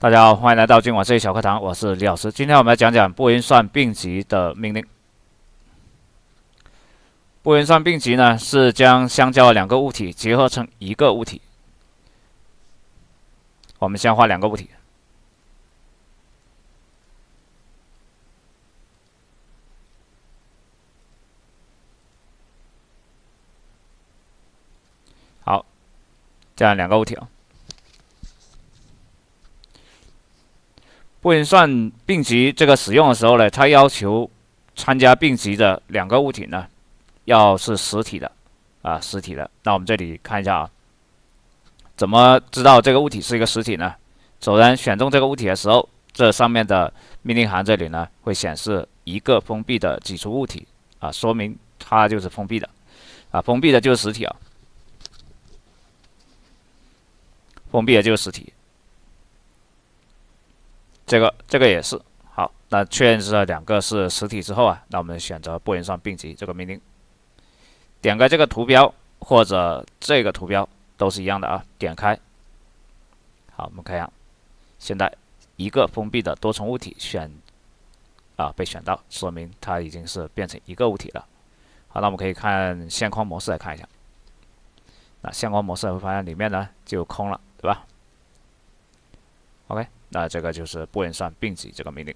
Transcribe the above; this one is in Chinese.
大家好，欢迎来到今晚这一小课堂，我是李老师。今天我们来讲讲不匀算并集的命令。不匀算并集呢，是将相交的两个物体结合成一个物体。我们先画两个物体。好，这样两个物体了。不匀算并集这个使用的时候呢，它要求参加并集的两个物体呢，要是实体的实体的。那我们这里看一下啊，怎么知道这个物体是一个实体呢？首先选中这个物体的时候，这上面的命令行这里呢会显示一个封闭的基础物体说明它就是封闭的封闭的就是实体封闭的就是实体。这个也是好。那确认这两个是实体之后那我们选择不匀算并集这个命令，点开这个图标或者这个图标都是一样的点开。好，我们看一下，现在一个封闭的多重物体被选到，说明它已经是变成一个物体了。好，那我们可以看线框模式来看一下。那线框模式会发现里面呢就空了，对吧？OK，那这个就是不匀算并集这个命令。